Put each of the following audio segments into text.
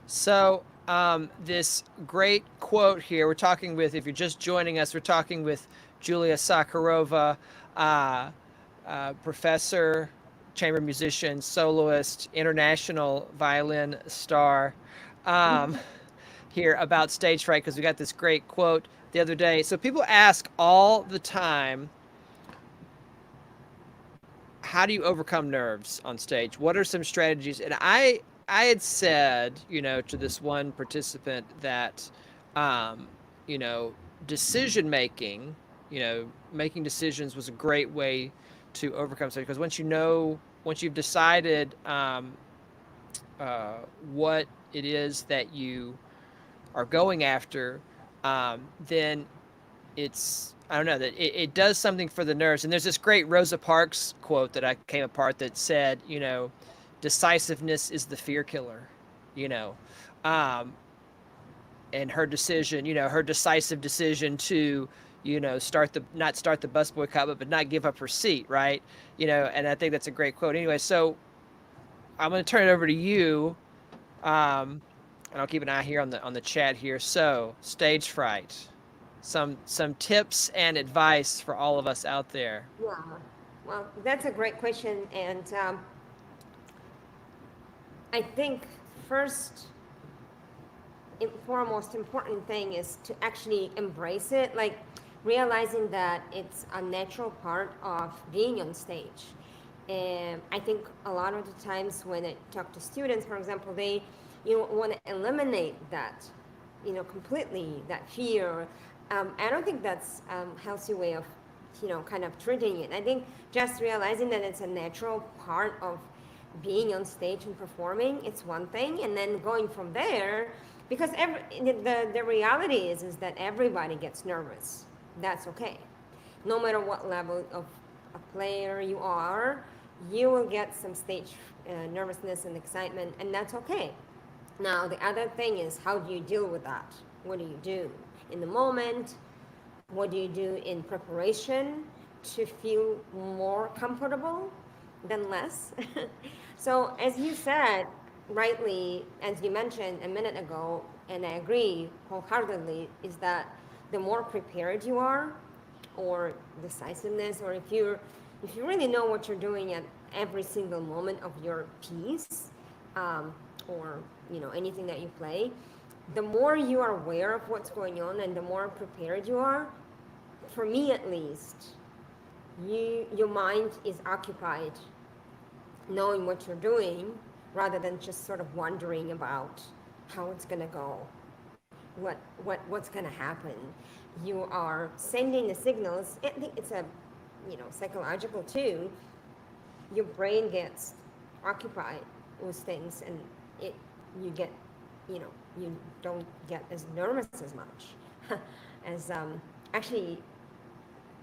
So, this great quote here, we're talking with, if you're just joining us, we're talking with Julia Sakharova, uh, professor, chamber musician, soloist, international violin star, um, here about stage fright, because we got this great quote the other day. So, people ask all the time, how do you overcome nerves on stage? What are some strategies? And I had said, to this one participant that, um, you know, decision making, making decisions was a great way to overcome something, because once you've decided what it is that you are going after, then it's, I don't know, that it does something for the nerves. And there's this great Rosa Parks quote that I came apart that said, decisiveness is the fear killer, you know. Um, and her decision, her decisive decision to, start the not start the bus boycott, but not give up her seat, right? And I think that's a great quote. Anyway, so I'm going to turn it over to you, and I'll keep an eye here on the chat here. So, stage fright, some tips and advice for all of us out there. Yeah, well, that's a great question. And I think first and foremost important thing is to actually embrace it, like realizing that it's a natural part of being on stage. And I think a lot of the times when I talk to students, for example, they want to eliminate that, completely, that fear. I don't think that's a healthy way of, kind of treating it. I think just realizing that it's a natural part of being on stage and performing, it's one thing, and then going from there, because the reality is that everybody gets nervous. That's okay. No matter what level of a player you are, you will get some stage nervousness and excitement, and that's okay. Now, the other thing is, how do you deal with that? What do you do in the moment? What do you do in preparation to feel more comfortable than less? So, as you said, rightly, as you mentioned a minute ago, and I agree wholeheartedly, is that the more prepared you are, or decisiveness, or if you really know what you're doing at every single moment of your piece, um, or anything that you play, the more you are aware of what's going on and the more prepared you are, for me at least, your mind is occupied knowing what you're doing rather than just sort of wondering about how it's going to go, what's going to happen. You are sending the signals. I think it's a psychological too. Your brain gets occupied with things, and it you get you don't get as nervous as much as actually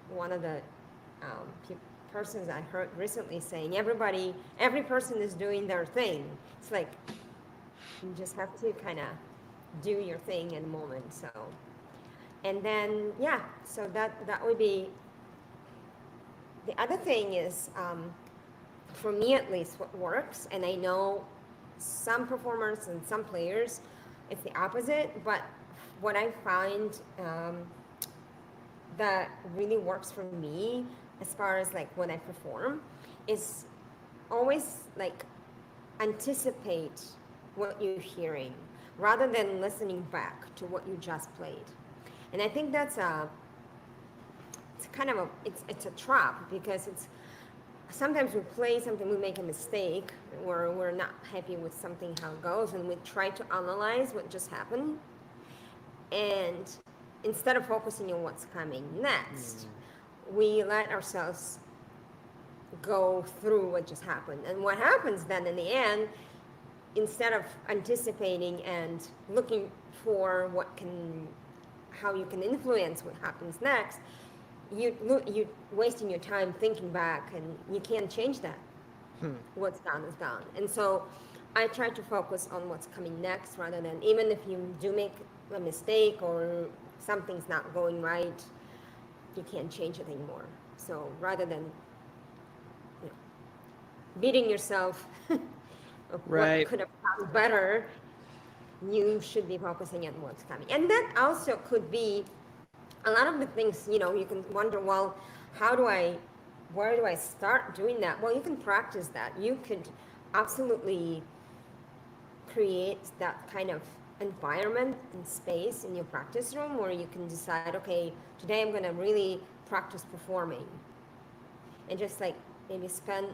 one of the persons I heard recently saying, every person is doing their thing. It's like you just have to kind of do your thing in the moment. So, and then yeah, so that would be the other thing is, for me at least, what works, and I know some performers and some players, it's the opposite, but what I find that really works for me as far as like when I perform is always like anticipate what you're hearing rather than listening back to what you just played. And I think that's it's kind of it's a trap, because it's sometimes we play something, we make a mistake, or we're not happy with something how it goes, and we try to analyze what just happened, and instead of focusing on what's coming next, we let ourselves go through what just happened. And what happens then in the end, instead of anticipating and looking for how you can influence what happens next, you wasting your time thinking back, and you can't change that. What's done is done. And so I try to focus on what's coming next, rather than, even if you do make a mistake or something's not going right, you can't change it anymore. So rather than beating yourself of what Right. could have gone better, you should be focusing on what's coming. And that also could be a lot of the things, you can wonder, well, where do I start doing that? Well, you can practice that. You could absolutely create that kind of environment and space in your practice room where you can decide, okay, today I'm going to really practice performing. And just like maybe spend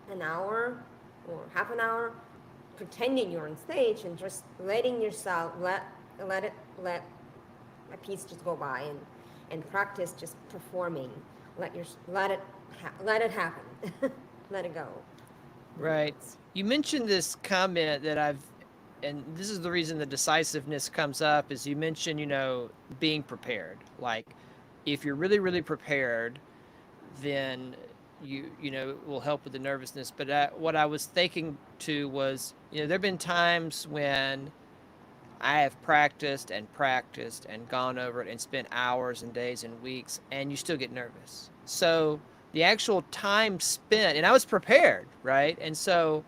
an hour or half an hour pretending you're on stage and just letting yourself let a piece just go by and practice just performing. Let it happen. Let it go. Right. You mentioned this comment that and this is the reason the decisiveness comes up, is you mentioned, being prepared. Like, if you're really, really prepared, then it will help with the nervousness. But what I was thinking too was, there have been times when I have practiced and gone over it and spent hours and days and weeks, and you still get nervous. So the actual time spent, and I was prepared, right? And so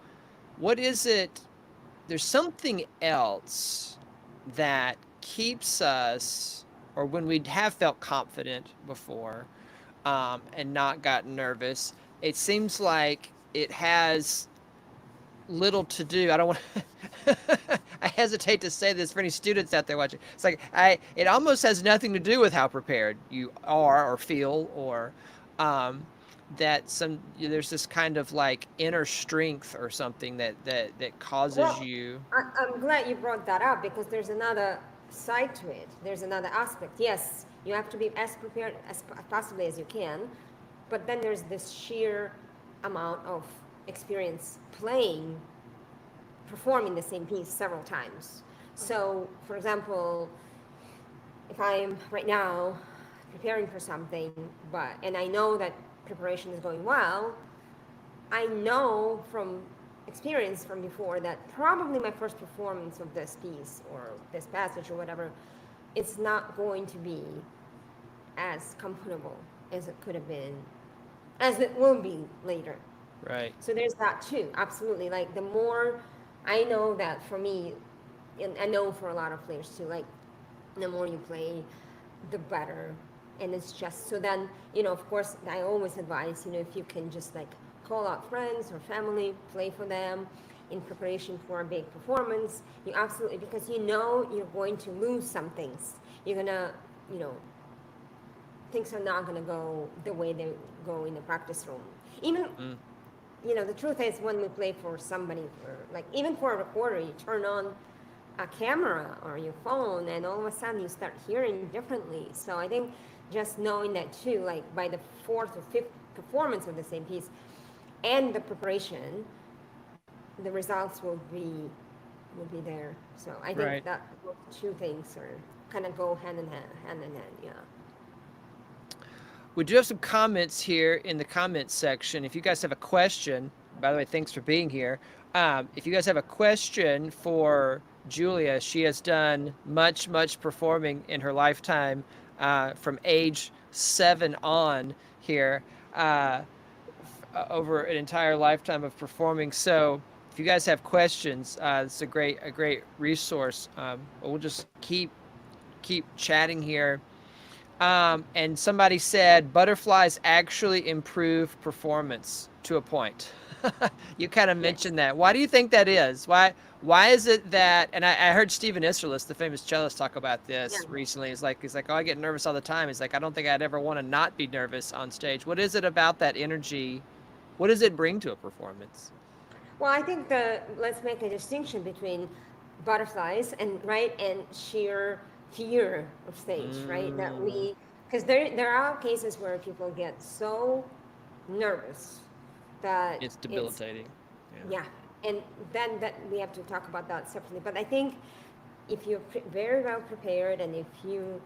what is it? There's something else that keeps us, or when we have felt confident before and not gotten nervous, it seems like it has little to do. I don't want I hesitate to say this for any students out there watching. It's like it almost has nothing to do with how prepared you are or feel, or that there's this kind of like inner strength or something that causes you. I'm glad you brought that up, because there's another side to it. There's another aspect. Yes, you have to be as prepared as possibly as you can, but then there's this sheer amount of experience performing the same piece several times. So, for example, if I'm right now preparing for something, and I know that preparation is going well, I know from experience from before that probably my first performance of this piece or this passage or whatever, it's not going to be as comfortable as it could have been, as it will be later. Right. So there's that too, absolutely. Like, the more I know that for me, and I know for a lot of players too, like, the more you play, the better. And it's just, so then, of course, I always advise, if you can just like call out friends or family, play for them in preparation for a big performance. You absolutely, because you're going to lose some things. You're gonna, things are not gonna go the way they go in the practice room. Even, the truth is, when we play for somebody, even for a recorder, you turn on a camera or your phone, and all of a sudden you start hearing differently. So I think just knowing that too, like by the fourth or fifth performance of the same piece and the preparation, the results will be there. So I think that two things are kind of go hand in hand. Yeah. We do have some comments here in the comments section. If you guys have a question, by the way, thanks for being here. If you guys have a question for Julia, she has done much performing in her lifetime, from age 7 on here, over an entire lifetime of performing. So if you guys have questions, it's a great resource. We'll just keep chatting here. And somebody said butterflies actually improve performance to a point. You kind of mentioned that. Why do you think that is? Why is it that? And I heard Stephen Isserlis, the famous cellist, talk about this recently. He's like, oh, I get nervous all the time. He's like, I don't think I'd ever want to not be nervous on stage. What is it about that energy? What does it bring to a performance? Well, I think let's make a distinction between butterflies and sheer fear of stage, right? That because there are cases where people get so nervous that it's debilitating. Yeah, and then that we have to talk about that separately. But I think if you're very well prepared, and if you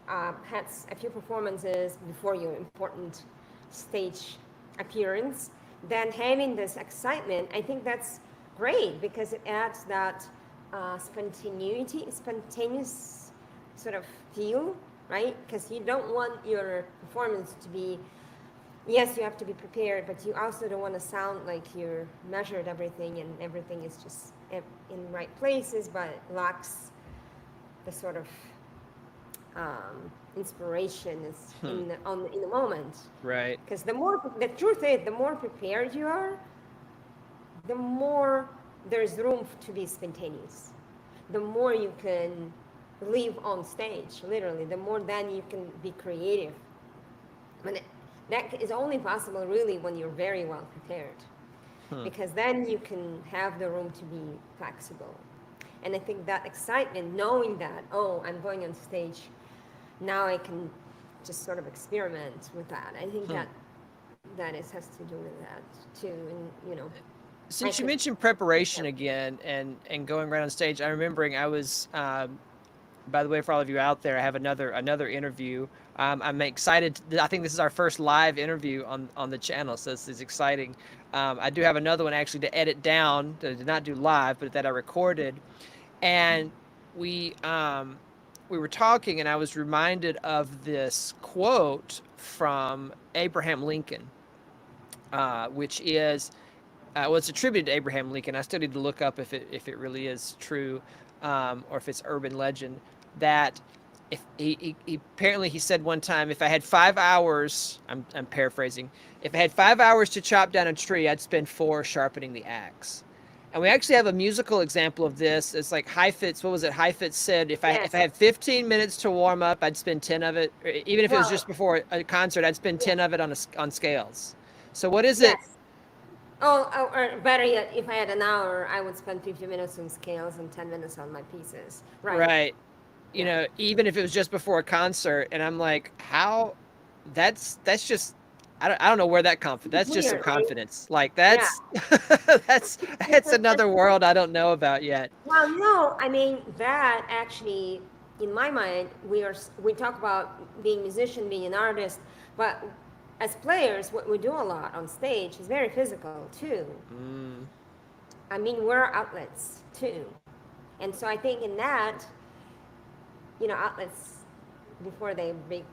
had a few performances before your important stage appearance, then having this excitement, I think that's great, because it adds that spontaneous sort of feel, right? Because you don't want your performance to be, yes, you have to be prepared, but you also don't want to sound like you're measured everything and everything is just in right places, but lacks the sort of inspiration is in the moment. Right. Because the truth is, the more prepared you are, the more there's room to be spontaneous. The more you can live on stage, literally, the more then you can be creative. That is only possible really when you're very well prepared, because then you can have the room to be flexible. And I think that excitement, knowing that, oh, I'm going on stage, now I can just sort of experiment with that. I think that has to do with that too, and Since you mentioned preparation again and going right on stage, I'm remembering I was, by the way, for all of you out there, I have another interview. I'm excited. I think this is our first live interview on the channel, so this is exciting. I do have another one actually to edit down, that I did not do live, but that I recorded. And we were talking, and I was reminded of this quote from Abraham Lincoln, which is, well, it's attributed to Abraham Lincoln. I still need to look up if it really is true, or if it's urban legend. That if he apparently he said one time, if I had 5 hours, I'm paraphrasing, if I had 5 hours to chop down a tree, I'd spend 4 sharpening the axe. And we actually have a musical example of this. It's like Heifetz, what was it? Heifetz said, if I had 15 minutes to warm up, I'd spend 10 of it. Or even if it was just before a concert, I'd spend 10 of it on scales. So what is it? Or better yet, if I had an hour, I would spend 50 minutes on scales and 10 minutes on my pieces. Right. Even if it was just before a concert, and I'm like, how? That's just, I don't know where that confidence. That's just some confidence. Like that's that's another world I don't know about yet. Well, no, I mean that actually, in my mind, we talk about being a musician, being an artist, but as players, what we do a lot on stage is very physical too. I mean, we're outlets too, and so I think in that, outlets before they big,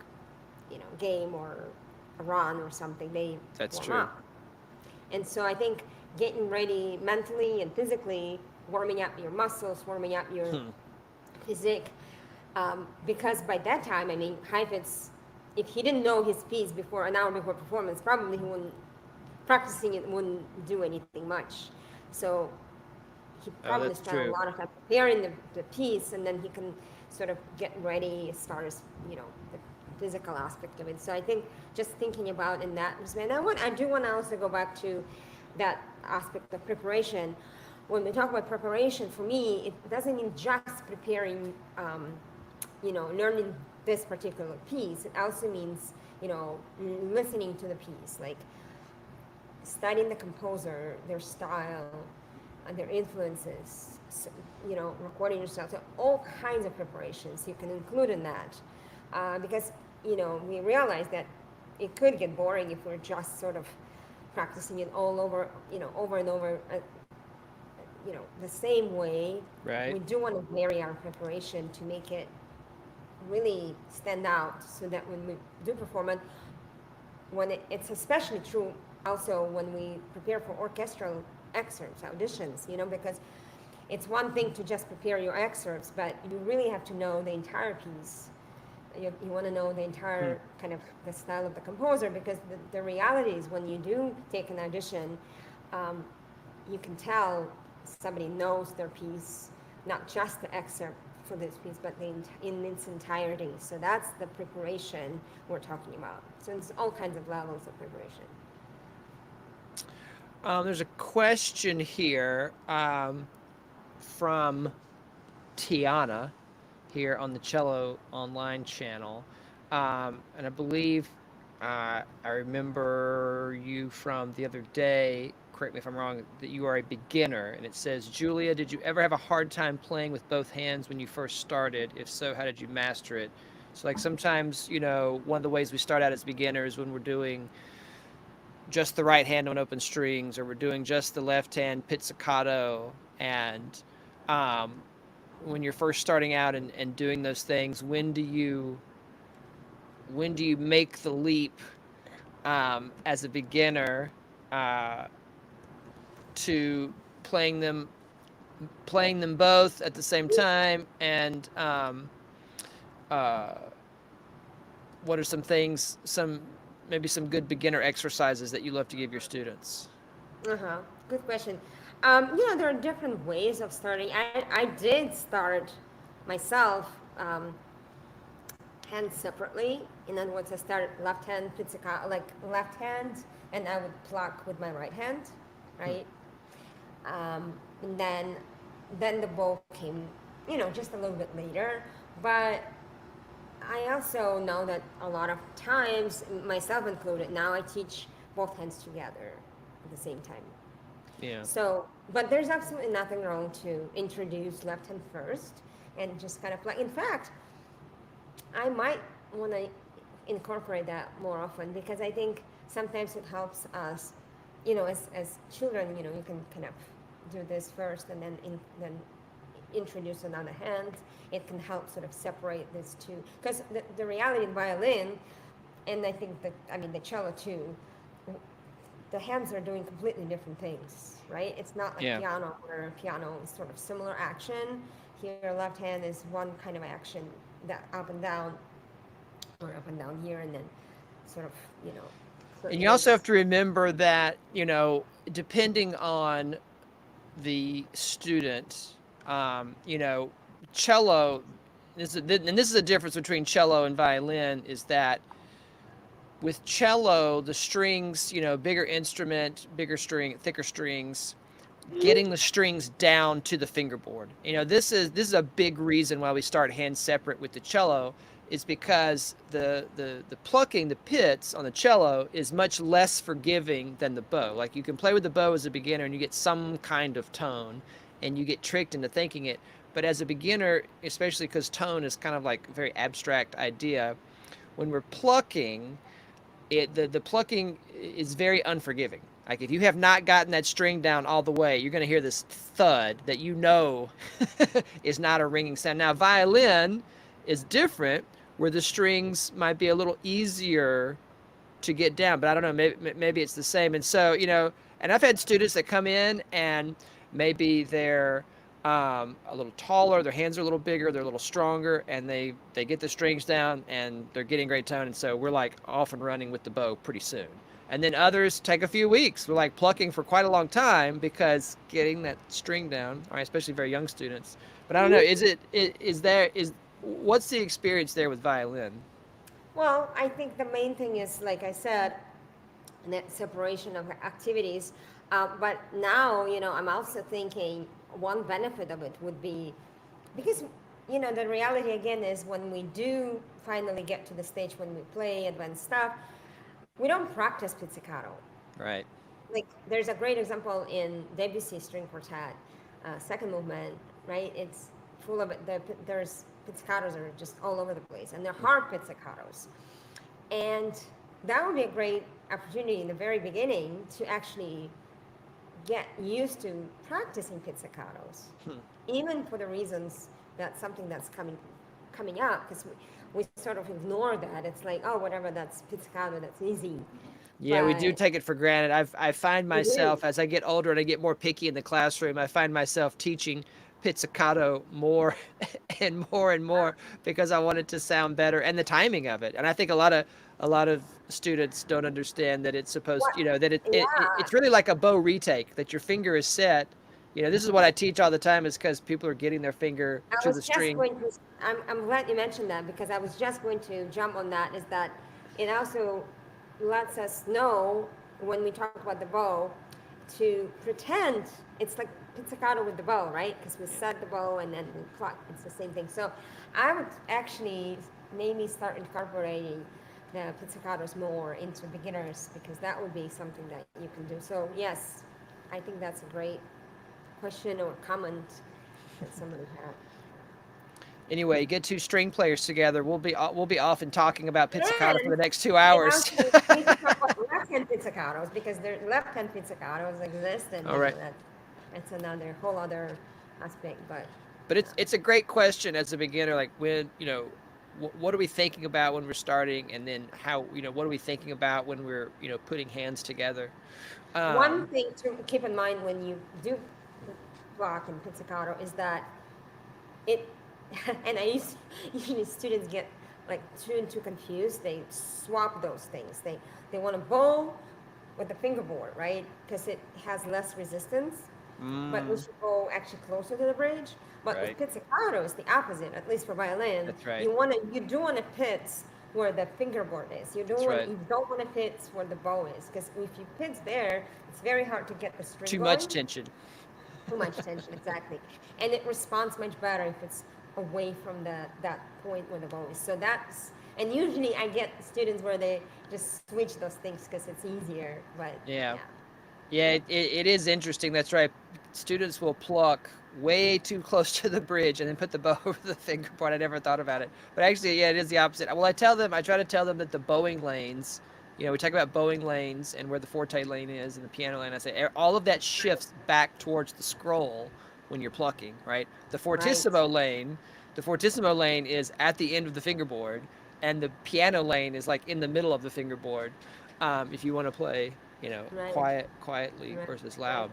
game or a run or something, they That's warm true. up. And so I think getting ready mentally and physically, warming up your muscles, warming up your physique, because by that time, I mean, Heifetz, if he didn't know his piece before an hour before performance, probably he wouldn't practicing it wouldn't do anything much. So he probably spent a lot of time preparing the piece, and then he can sort of get ready as far as the physical aspect of it. So I think just thinking about in that respect, I do want to also go back to that aspect of preparation. When we talk about preparation, for me, it doesn't mean just preparing, learning this particular piece. It also means, listening to the piece, like studying the composer, their style, and their influences, recording yourself. So all kinds of preparations you can include in that. Because, we realize that it could get boring if we're just sort of practicing it all over, over and over, the same way. Right. We do want to vary our preparation to make it really stand out, so that when we do perform it, it's especially true also when we prepare for orchestral excerpts, auditions, because it's one thing to just prepare your excerpts, but you really have to know the entire piece. You want to know the entire kind of the style of the composer, because the reality is when you do take an audition, you can tell somebody knows their piece, not just the excerpt for this piece, but in its entirety. So that's the preparation we're talking about. So it's all kinds of levels of preparation. There's a question here from Tiana here on the Cello Online channel. And I believe I remember you from the other day, correct me if I'm wrong, that you are a beginner. And it says, Julia, did you ever have a hard time playing with both hands when you first started? If so, how did you master it? So like sometimes, one of the ways we start out as beginners when we're doing just the right hand on open strings, or we're doing just the left hand pizzicato, and when you're first starting out and doing those things, when do you make the leap as a beginner to playing them both at the same time, and what are some things, maybe some good beginner exercises that you love to give your students? Good question. There are different ways of starting. I did start myself hands separately. In other words, I started left hand pizzicato, like left hand, and I would pluck with my right hand, right? And then the bow came, just a little bit later. But I also know that a lot of times, myself included, now I teach both hands together at the same time. Yeah. So, but there's absolutely nothing wrong to introduce left hand first and just kind of like, in fact, I might want to incorporate that more often, because I think sometimes it helps us, as children, you can kind of do this first and then introduce another hand. It can help sort of separate these two, because the reality in violin, and I think the cello too, the hands are doing completely different things, right? It's not like piano, where piano is sort of similar action. Here, left hand is one kind of action, that up and down, or up and down here, and then sort of, And you also have to remember that, depending on the student, cello, and this is the difference between cello and violin, is that with cello, the strings, bigger instrument, bigger string, thicker strings, getting the strings down to the fingerboard. This is a big reason why we start hand separate with the cello, is because the plucking, the pits on the cello is much less forgiving than the bow. Like, you can play with the bow as a beginner and you get some kind of tone and you get tricked into thinking it. But as a beginner, especially because tone is kind of like a very abstract idea, when we're plucking, the plucking is very unforgiving. Like, if you have not gotten that string down all the way, you're going to hear this thud that is not a ringing sound. Now, violin is different, where the strings might be a little easier to get down, but I don't know, maybe it's the same. And so, and I've had students that come in and maybe they're a little taller, their hands are a little bigger, they're a little stronger, and they get the strings down and they're getting great tone. And so we're like off and running with the bow pretty soon. And then others take a few weeks. We're like plucking for quite a long time, because getting that string down, especially very young students. But I don't know, what's the experience there with violin? Well, I think the main thing is, like I said, that separation of activities. But now, I'm also thinking one benefit of it would be, because, the reality again is, when we do finally get to the stage when we play advanced stuff, we don't practice pizzicato. Right. Like, there's a great example in Debussy String Quartet, second movement, right? It's full of there's pizzicatos are just all over the place, and they're hard pizzicatos. And that would be a great opportunity in the very beginning to actually get used to practicing pizzicatos, even for the reasons that something that's coming up, because we sort of ignore that. It's like, oh, whatever, that's pizzicato, that's easy. Yeah, we do take it for granted. I find myself, as I get older and I get more picky in the classroom, I find myself teaching pizzicato more and more and more, because I want it to sound better, and the timing of it. And I think a lot of students don't understand that it's supposed, that it's really like a bow retake, that your finger is set. This is what I teach all the time, is because people are getting their finger to the string. I'm glad you mentioned that, because I was just going to jump on that, is that it also lets us know, when we talk about the bow, to pretend it's like pizzicato with the bow, right? Because we set the bow and then we pluck. It's the same thing. So I would actually maybe start incorporating the pizzicatos more into beginners, because that would be something that you can do. So yes, I think that's a great question or comment that somebody had. Anyway, get two string players together. We'll be off and talking about pizzicato for the next 2 hours. We can talk about left-hand pizzicatos, because their left-hand pizzicatos exist, and all right, that's another whole other aspect. But it's a great question as a beginner. Like, when what are we thinking about when we're starting, and then how, what are we thinking about when we're, putting hands together. One thing to keep in mind when you do block and pizzicato is that it, and usually students get like too confused. They swap those things. They want to bow with the fingerboard, right? Because it has less resistance. But we should go actually closer to the bridge. But Right. with pizzicato, it's the opposite, at least for violin. That's right. You do want to pitch where the fingerboard is. You don't want to pitch where the bow is, because if you pitch there, it's very hard to get the string Too going. much tension. Too much tension, exactly. And it responds much better if it's away from that point where the bow is. So that's, and usually I get students where they just switch those things because it's easier. But Yeah. It is interesting. That's right. Students will pluck way too close to the bridge and then put the bow over the fingerboard. I never thought about it, but actually, it is the opposite. Well, I try to tell them that the bowing lanes, we talk about bowing lanes and where the forte lane is and the piano lane. I say all of that shifts back towards the scroll when you're plucking, right? The fortissimo lane is at the end of the fingerboard, and the piano lane is like in the middle of the fingerboard. If you want to play, quietly versus loud.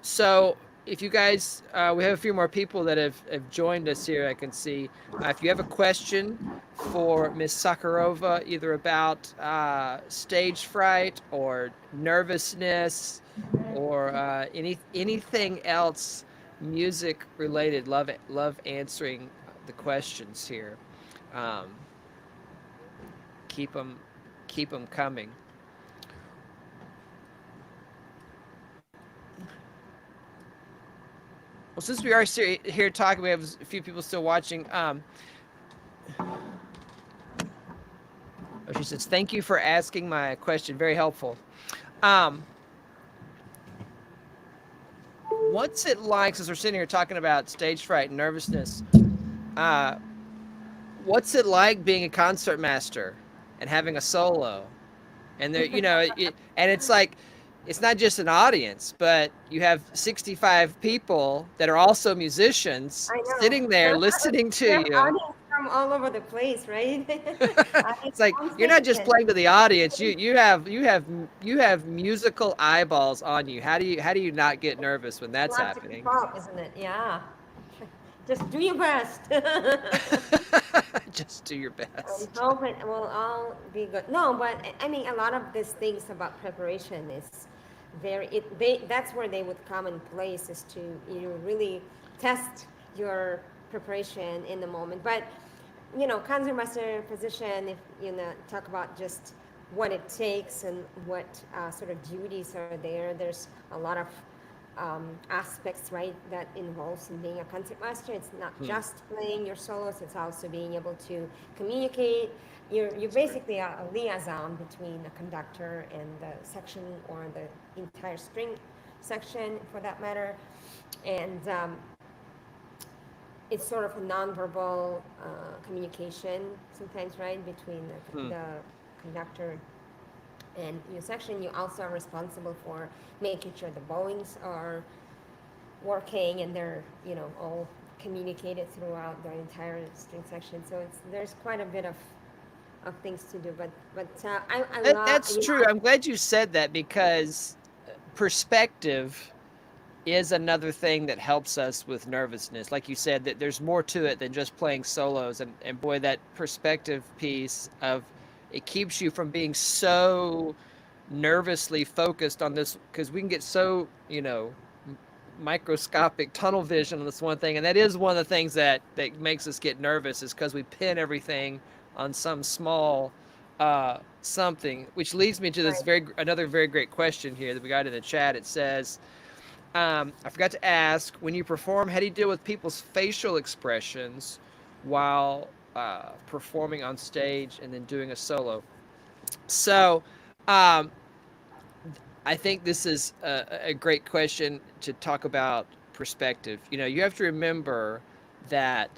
So if you guys, we have a few more people that have joined us here. I can see. If you have a question for Ms. Sakharova, either about stage fright or nervousness or anything else music related, love answering the questions here. Keep them coming. Well, since we are here talking, we have a few people still watching. She says, "Thank you for asking my question. Very helpful." What's it like, since we're sitting here talking about stage fright and nervousness? What's it like being a concertmaster and having a solo? And there, and it's like, it's not just an audience, but you have 65 people that are also musicians sitting there listening to you. Audience from all over the place, right? It's like you're not just playing to the audience. You have musical eyeballs on you. How do you not get nervous when that's happening? Isn't it? Yeah. Just do your best. Just do your best. I hope it will all be good. No, but I mean, a lot of these things about preparation is that's where they would come in place, is to really test your preparation in the moment. But concertmaster position, if talk about just what it takes and what sort of duties are there. There's a lot of aspects, right, that involves in being a concertmaster. It's not just playing your solos, it's also being able to communicate. You're basically a liaison between the conductor and the section, or the entire string section for that matter. And it's sort of a nonverbal communication sometimes, right, between the conductor and your section. You also are responsible for making sure the bowings are working and they're all communicated throughout the entire string section. So there's quite a bit of things to do. But that's true. I'm glad you said that, because perspective is another thing that helps us with nervousness. Like you said, that there's more to it than just playing solos, and boy, that perspective piece of it keeps you from being so nervously focused on this, because we can get so microscopic tunnel vision on this one thing, and that is one of the things that makes us get nervous, is because we pin everything on some small something. Which leads me to this another very great question here that we got in the chat. It says, I forgot to ask, when you perform, how do you deal with people's facial expressions while performing on stage and then doing a solo? So I think this is a great question to talk about perspective. You have to remember that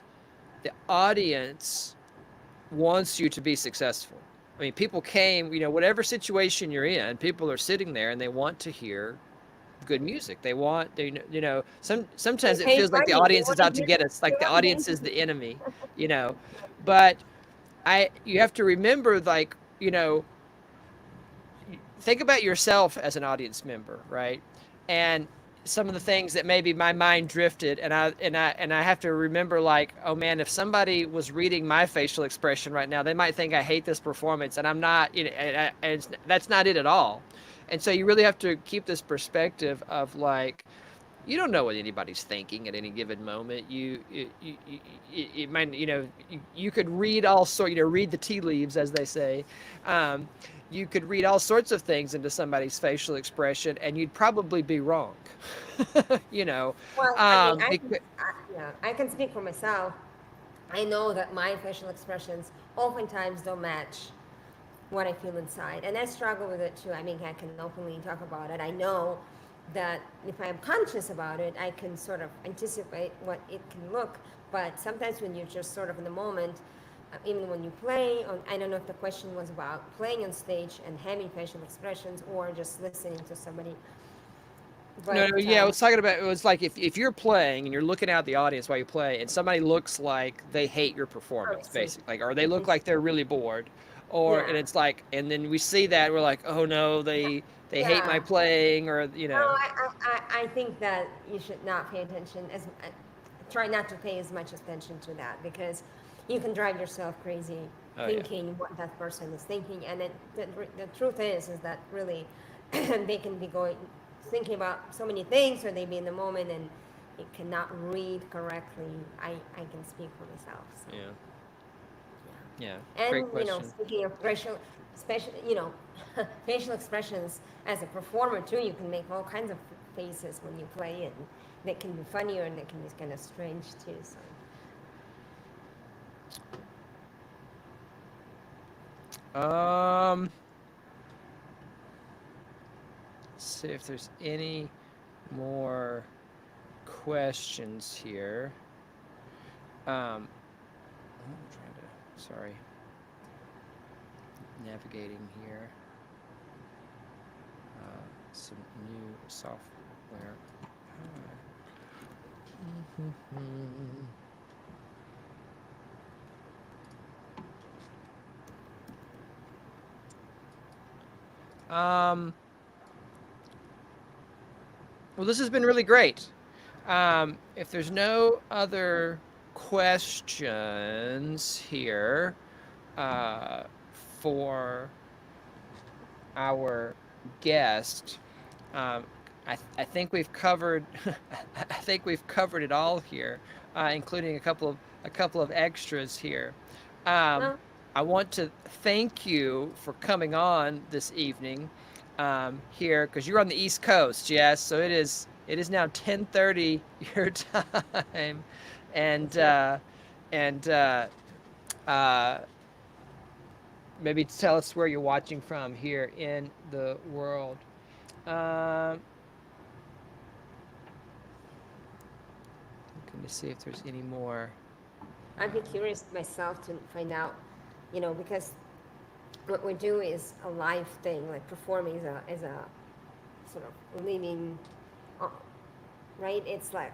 the audience wants you to be successful. People came, whatever situation you're in, people are sitting there and they want to hear good music. They want, sometimes They it pay feels like the money. They audience want is to out to hear. get us, They like the want to audience dance. is the enemy, you know. But you have to remember, like, think about yourself as an audience member, right? And some of the things that maybe my mind drifted, and I have to remember, like, oh man, if somebody was reading my facial expression right now, they might think I hate this performance, and I'm not, that's not it at all. And so you really have to keep this perspective of, like, you don't know what anybody's thinking at any given moment. It might, you could read all sort, read the tea leaves, as they say. Um, you could read all sorts of things into somebody's facial expression, and you'd probably be wrong. you know, Well, I mean, because, yeah, I can speak for myself. I know that my facial expressions oftentimes don't match what I feel inside, and I struggle with it too. I mean, I can openly talk about it. I know that if I'm conscious about it, I can sort of anticipate what it can look. But sometimes when you're just sort of in the moment, even when you play, I don't know if the question was about playing on stage and having facial expressions or just listening to somebody. no, But no, yeah, I was talking about, it was like, if you're playing and you're looking out the audience while you play, and somebody looks like they hate your oh, I performance, see. basically, like, or they I look see. like they're really bored, and Yeah, it's like, and then we see that, we're like, oh no, they hate my yeah. playing, or No, I think that you should not pay attention try not to pay as much attention to that because you can drive yourself crazy oh yeah, thinking what that person is thinking, and the truth is that really they can be going thinking about so many things, or they be in the moment and it cannot read correctly. I can speak for myself. So. yeah, yeah, And great question. speaking of special, facial expressions as a performer too, you can make all kinds of faces when you play, and they can be funnier and they can be kind of strange too. So Um, let's see if there's any more questions here. I'm trying to, sorry, navigating here. Some new software. Well, this has been really great. If there's no other questions here for our guest, um, I think we've covered. I think we've covered it all here, including a couple of extras here. Um, well, I want to thank you for coming on this evening here, because you're on the East Coast, yes. So it is now 10:30 your time, and that's right. and uh, maybe tell us where you're watching from here in the world. Um, Let me see if there's any more. I'd be curious myself to find out, because what we do is a live thing, like performing is a sort of living, uh, right? It's like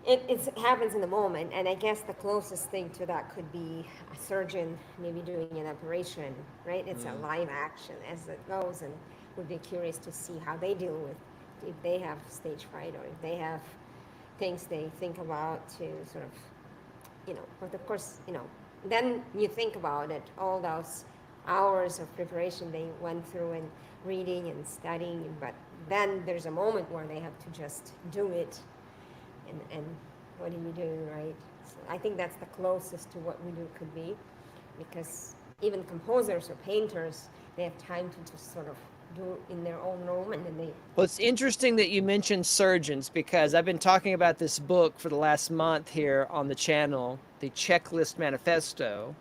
it happens in the moment, and I guess the closest thing to that could be a surgeon maybe doing an operation, right? It's a Mm. live action as it goes, and would be curious to see how they deal with if they have stage fright or if they have things they think about to sort of, but of course, then you think about it, all those hours of preparation they went through and reading and studying, but then there's a moment where they have to just do it, and what do you do, right? So I think that's the closest to what we do could be, because even composers or painters, they have time to just sort of do in their own room, and then they. Well, it's interesting that you mentioned surgeons, because I've been talking about this book for the last month here on the channel, the Checklist Manifesto,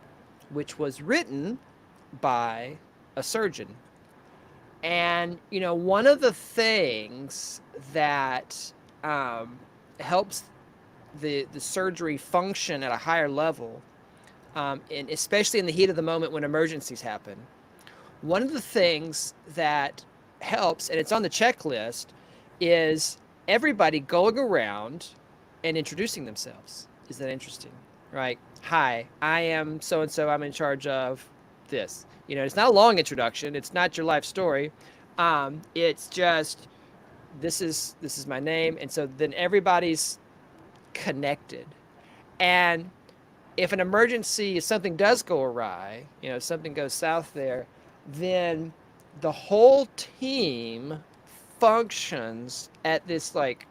which was written by a surgeon. And, one of the things that helps the surgery function at a higher level, and especially in the heat of the moment when emergencies happen, one of the things that helps, and it's on the checklist, is everybody going around and introducing themselves. Is that interesting? Right? Hi, I am so and so. I'm in charge of this. It's not a long introduction. It's not your life story. It's just this is my name, and so then everybody's connected. And if an emergency, if something does go awry, something goes south there, then the whole team functions at this like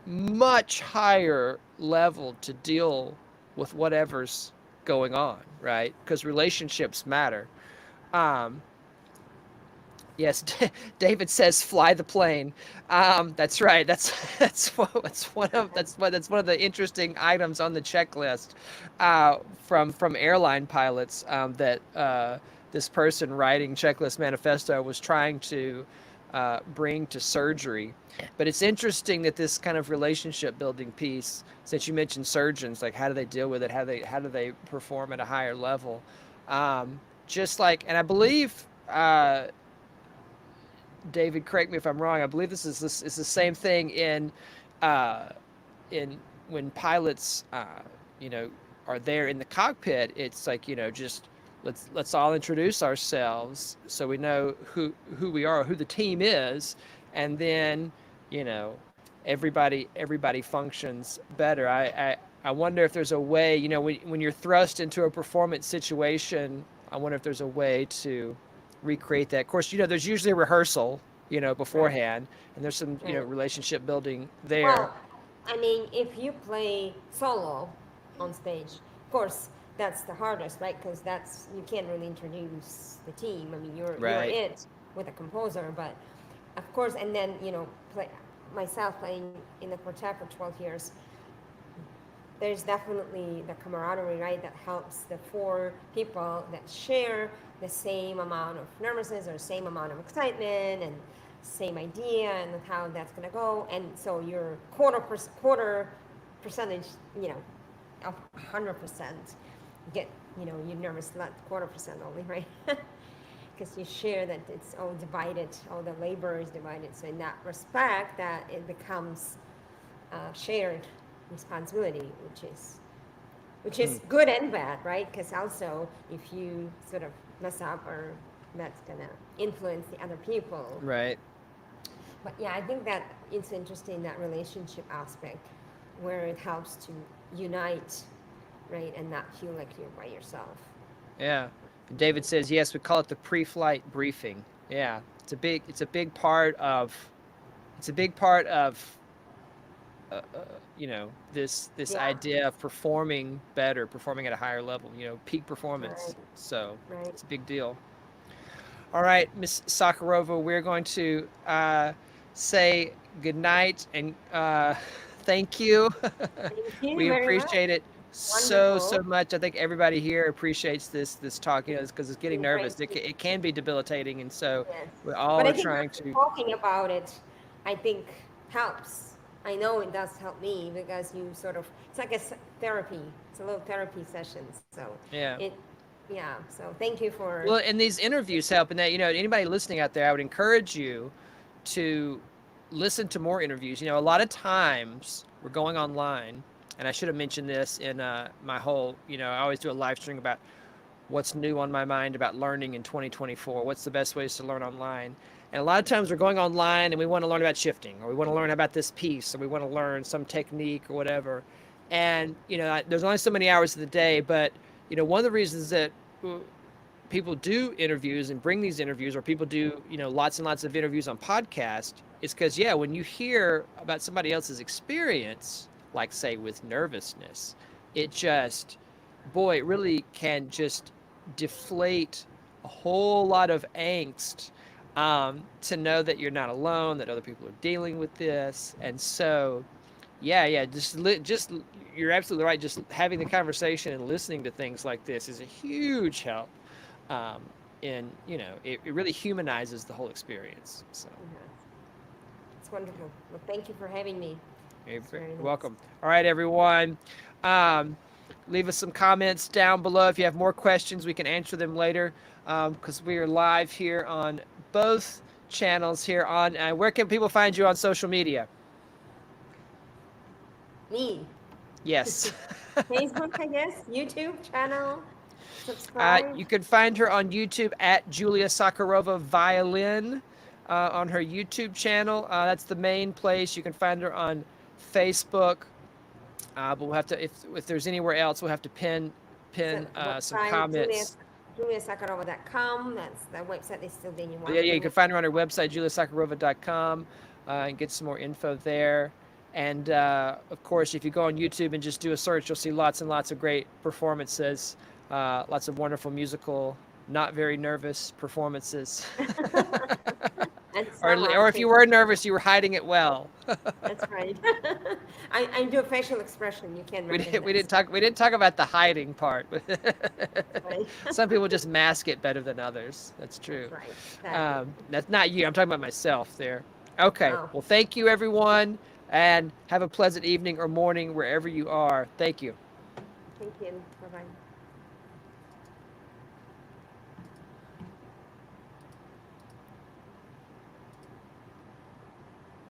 much higher level to deal with whatever's going on, right? Because relationships matter. Um, yes, David says fly the plane. That's right. That's one of the interesting items on the checklist from airline pilots that this person writing Checklist Manifesto was trying to bring to surgery. But it's interesting that this kind of relationship building piece, since you mentioned surgeons, like how do they deal with it? How do they perform at a higher level? Just like, and I believe, David, correct me if I'm wrong. I believe this is the same thing in when pilots, are there in the cockpit. It's like, just let's all introduce ourselves so we know who we are, who the team is, and then everybody functions better. I wonder if there's a way, when you're thrust into a performance situation, I wonder if there's a way to recreate that. Of course, there's usually a rehearsal, beforehand, and there's some, relationship building there. Well, I mean, if you play solo on stage, of course, that's the hardest, right? Because you can't really introduce the team. I mean, you're it with a composer, but of course, and then myself playing in the quartet for 12 years. There's definitely the camaraderie, right? That helps the four people that share the same amount of nervousness or same amount of excitement and same idea and how that's gonna go. And so your quarter percentage, of 100% get, you're nervous, not quarter percent only, right? Because you share that it's all divided, all the labor is divided. So in that respect, that it becomes shared responsibility, which is good and bad, right? Because also if you sort of mess up, or that's gonna influence the other people, right? But yeah, I think that it's interesting, that relationship aspect where it helps to unite, right, and not feel like you're by yourself. Yeah. David says yes, we call it the pre-flight briefing. Yeah, it's a big part of this idea of performing better, performing at a higher level, peak performance. Right. So Right. it's a big deal. All right, Ms. Sakharova, we're going to say good night and thank you. Thank you We very appreciate much. it so Wonderful. much. I think everybody here appreciates this talk, because it's getting Been nervous. great. It can be debilitating, and so Yes. we all But I are think trying just to. talking about it, I think helps. I know it does help me because you sort of, it's like a therapy. It's a little therapy session. So Yeah. So thank you for. Well, and these interviews help, and that, anybody listening out there, I would encourage you to listen to more interviews. A lot of times we're going online, and I should have mentioned this in my whole, I always do a live stream about what's new on my mind about learning in 2024. What's the best ways to learn online? And a lot of times we're going online and we want to learn about shifting, or we want to learn about this piece, or we want to learn some technique or whatever. And, there's only so many hours of the day, but, one of the reasons that people do interviews and bring these interviews, or people do, lots and lots of interviews on podcast, is because, when you hear about somebody else's experience, like say with nervousness, it just, boy, it really can just deflate a whole lot of angst, to know that you're not alone, that other people are dealing with this. And so, just you're absolutely right. Just having the conversation and listening to things like this is a huge help. In it really humanizes the whole experience. So It's wonderful. Well, thank you for having me. you're welcome. All right, everyone. Leave us some comments down below. If you have more questions, we can answer them later, because we are live here on both channels here on. Where can people find you on social media? Me. Yes. Facebook, I guess. YouTube channel. Subscribe. You can find her on YouTube at Julia Sakharova Violin on her YouTube channel. That's the main place. You can find her on Facebook. But we'll have to, if there's anywhere else, we'll have to pin some comments. JuliaSakharova.com. That's the website is still being Yeah, you can find her on her website, juliasakharova.com, and get some more info there. And of course, if you go on YouTube and just do a search, you'll see lots and lots of great performances, lots of wonderful musical, not very nervous performances. Or if you were nervous, you were hiding it well. That's right. I do a facial expression. You can. We didn't talk about the hiding part. Right. Some people just mask it better than others. That's true. That's right. Exactly. That's not you. I'm talking about myself there. Okay. Oh. Well, thank you, everyone, and have a pleasant evening or morning wherever you are. Thank you. Thank you. Bye-bye.